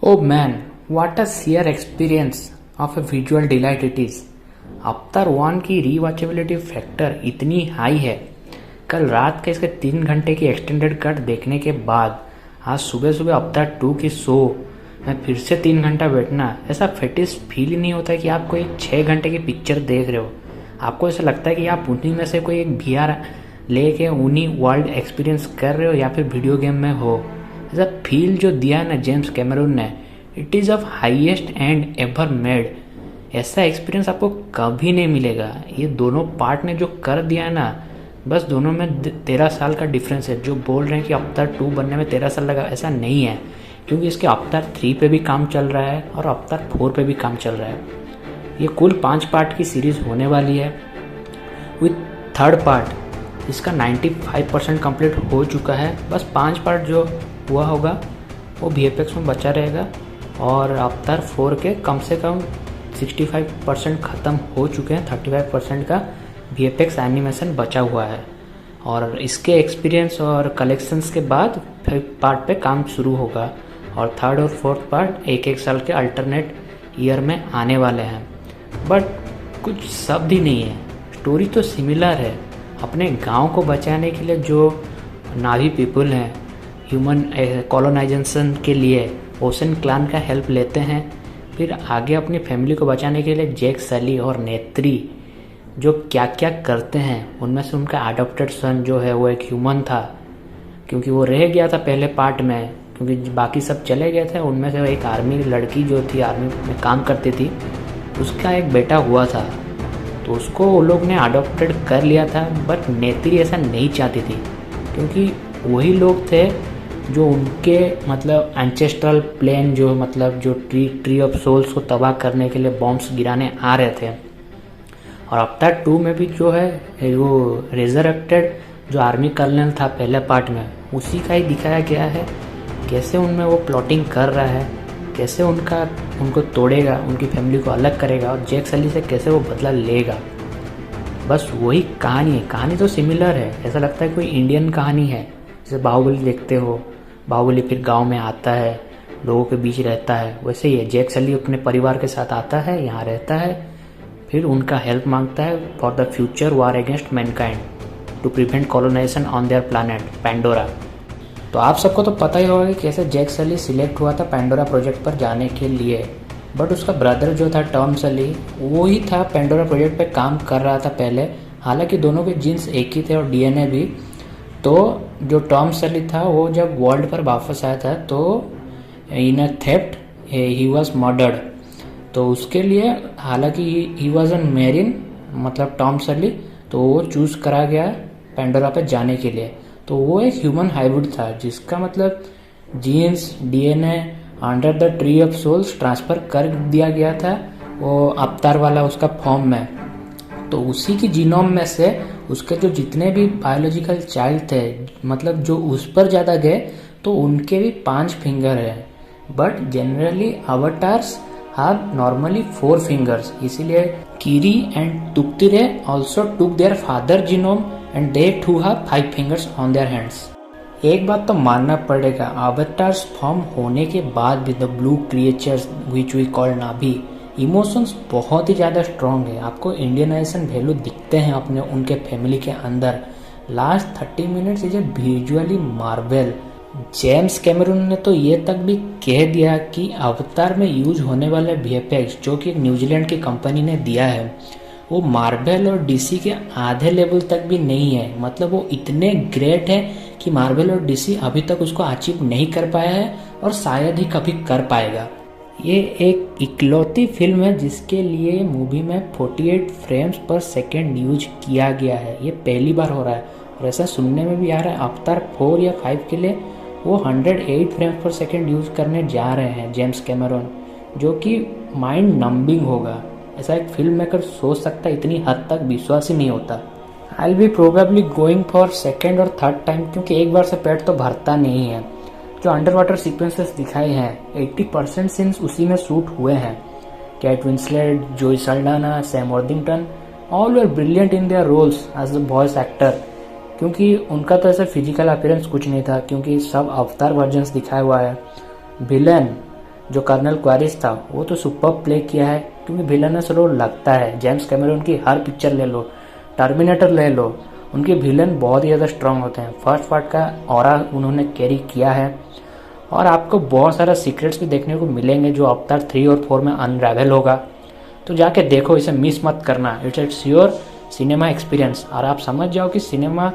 Oh man, what a sheer experience of a visual delight it is. अवतार 1 की rewatchability factor इतनी high है। कल रात के इसके 3 घंटे की एक्सटेंडेड कट देखने के बाद आज सुबह सुबह अवतार 2 की शो में फिर से 3 घंटा बैठना, ऐसा फेटिस फील ही नहीं होता है कि आप कोई 6 घंटे की पिक्चर देख रहे हो। आपको ऐसा लगता है कि आप उन्हीं में से कोई एक VR लेके उन्हीं वर्ल्ड एक्सपीरियंस कर रहे हो या फिर वीडियो गेम में हो। ऐसा फील जो दिया है ना जेम्स कैमरून ने, it is of highest and ever made. ऐसा एक्सपीरियंस आपको कभी नहीं मिलेगा। ये दोनों पार्ट ने जो कर दिया है ना, बस दोनों में 13 साल का डिफरेंस है। जो बोल रहे हैं कि अवतार 2 बनने में 13 साल लगा, ऐसा नहीं है, क्योंकि इसके अवतार 3 पे भी काम चल रहा है और अवतार 4 पे भी काम चल रहा है। ये कुल 5 पार्ट की सीरीज होने वाली है। विथ थर्ड पार्ट इसका 95% कंप्लीट हो चुका है। बस 5 पार्ट जो हुआ होगा वो VFX में बचा रहेगा और अवतार 4 के कम से कम 65% ख़त्म हो चुके हैं। 35% का VFX एनिमेशन बचा हुआ है और इसके एक्सपीरियंस और कलेक्शंस के बाद फिर पार्ट पे काम शुरू होगा और थर्ड और फोर्थ पार्ट एक एक साल के अल्टरनेट ईयर में आने वाले हैं। बट कुछ शब्द ही नहीं है, स्टोरी तो सिमिलर है। अपने गांव को बचाने के लिए जो नावी पीपल हैं, ह्यूमन कॉलोनाइजेशन के लिए ओशन क्लान का हेल्प लेते हैं, फिर आगे अपनी फैमिली को बचाने के लिए जैक सली और नेत्री जो क्या क्या करते हैं। उनमें से उनका अडॉप्टेड सन जो है वो एक ह्यूमन था, क्योंकि वो रह गया था पहले पार्ट में, क्योंकि बाकी सब चले गए थे। उनमें से एक आर्मी लड़की जो थी, आर्मी में काम करती थी, उसका एक बेटा हुआ था, तो उसको वो लोग ने अडॉप्टेड कर लिया था। बट नेत्री ऐसा नहीं चाहती थी, क्योंकि वही लोग थे जो उनके मतलब एंसेस्ट्रल प्लेन जो मतलब जो ट्री ऑफ सोल्स को तबाह करने के लिए बॉम्ब्स गिराने आ रहे थे। और अवतार 2 में भी जो है वो रेजरेक्टेड जो आर्मी कर्नल था पहले पार्ट में, उसी का ही दिखाया गया है। कैसे उनमें वो प्लॉटिंग कर रहा है, कैसे उनको तोड़ेगा, उनकी फैमिली को अलग करेगा और जैक सली से कैसे वो बदला लेगा। बस वही कहानी है। कहानी तो सिमिलर है, ऐसा लगता है कोई इंडियन कहानी है। जैसे बाहुबली देखते हो, बाहुबली फिर गांव में आता है, लोगों के बीच रहता है, वैसे ही है। जैक सली अपने परिवार के साथ आता है, यहाँ रहता है, फिर उनका हेल्प मांगता है for the future war against mankind to prevent colonisation on their planet Pandora. तो आप सबको तो पता ही होगा कि कैसे जैक सली सिलेक्ट हुआ था पैंडोरा प्रोजेक्ट पर जाने के लिए। बट उसका ब्रदर जो था टॉम सली, वो ही था पैंडोरा प्रोजेक्ट पे काम कर रहा था पहले। हालांकि दोनों के जीन्स एक ही थे और DNA भी। तो जो टॉम सली था वो जब वर्ल्ड पर वापस आया था तो इन अ थेफ्ट ही वाज मर्डर्ड। तो उसके लिए हालांकि ही वाज एन मेरिन मतलब टॉम सली, तो वो चूज़ करा गया पैंडोरा पे जाने के लिए। तो वो एक ह्यूमन हाइब्रिड था, जिसका मतलब genes DNA under the tree of souls transfer कर दिया गया था वो अवतार वाला उसका फॉर्म में। तो उसी की जीनोम में से उसके जो जितने भी बायोलॉजिकल चाइल्ड थे, मतलब जो उस पर ज़्यादा गए, तो उनके भी 5 फिंगर हैं। But generally avatars have normally 4 fingers. इसीलिए Kiri and Tuktirey also took their father genome and they too have 5 fingers on their hands. एक बात तो मानना पड़ेगा, अवतार्स फॉर्म होने के बाद भी the blue creatures which we call Navi, emotions बहुत ही ज़्यादा स्ट्रॉन्ग है। आपको इंडियनाइजेशन वैल्यू दिखते हैं अपने उनके फैमिली के अंदर। Last 30 minutes is a visually marvel. James Cameron ने तो ये तक भी कह दिया कि अवतार में यूज होने वाले VFX जो कि न्यूजीलैंड की कंपनी ने दिया है, वो मार्वेल और DC के आधे लेवल तक भी नहीं है। मतलब वो इतने ग्रेट है कि मार्वेल और DC अभी तक उसको अचीव नहीं कर पाया है और शायद ही कभी कर पाएगा। ये एक इकलौती फिल्म है जिसके लिए मूवी में 48 फ्रेम्स पर सेकेंड यूज किया गया है। ये पहली बार हो रहा है और ऐसा सुनने में भी आ रहा है अवतार 4 या 5 के लिए वो 108 फ्रेम्स पर सेकेंड यूज करने जा रहे हैं जेम्स कैमरून, जो कि माइंड नंबिंग होगा। ऐसा एक फिल्म मेकर सोच सकता है, इतनी हद तक विश्वास ही नहीं होता। I will be probably going for second और थर्ड टाइम, क्योंकि एक बार से पेट तो भरता नहीं है। जो अंडर वाटर सीक्वेंसेस दिखाए हैं 80% सीन्स उसी में शूट हुए हैं। Kate Winslet, Zoe Saldana, Sam Worthington all were brilliant in their roles as the voice actor, क्योंकि उनका तो ऐसा फिजिकल अपीयरेंस कुछ नहीं था, क्योंकि सब अवतार वर्जन्स दिखाया हुआ है। विलेन जो कर्नल क्वारिस था वो तो सुपर प्ले किया है, क्योंकि विलनस रोल लगता है। जेम्स कैमरून की हर पिक्चर ले लो, टर्मिनेटर ले लो, उनके विलन बहुत ही ज़्यादा स्ट्रांग होते हैं। फर्स्ट पार्ट का ऑरा उन्होंने कैरी किया है और आपको बहुत सारा सीक्रेट्स भी देखने को मिलेंगे जो अवतार 3 और 4 में अनरेवल होगा। तो जाके देखो, इसे मिस मत करना। It's your cinema experience. और आप समझ जाओ कि सिनेमा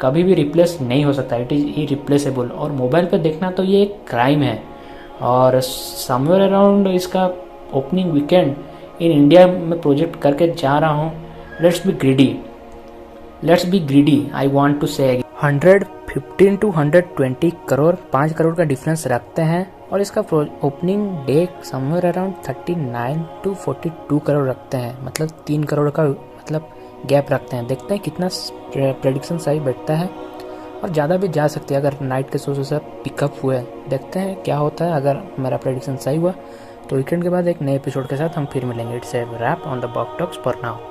कभी भी रिप्लेस नहीं हो सकता, इट इज़ इरिप्लेसेबल। और मोबाइल पर देखना तो ये एक क्राइम है। और समवेयर अराउंड इसका ओपनिंग वीकेंड इन इंडिया में प्रोजेक्ट करके जा रहा हूँ। Let's be greedy I want to say 115 to 120 crore, 5 crore का डिफरेंस रखते हैं। और इसका opening day somewhere around 39 to 42 crore रखते हैं, मतलब 3 करोड़ का मतलब गैप रखते हैं। देखते हैं कितना प्रेडिक्शन सही बैठता है, और ज़्यादा भी जा सकती है अगर नाइट के शो से पिकअप हुए। देखते हैं क्या होता है। अगर मेरा प्रेडिक्शन सही हुआ तो वीकेंड के बाद एक नए एपिसोड के साथ हम फिर मिलेंगे। It's a wrap on the box talks for now.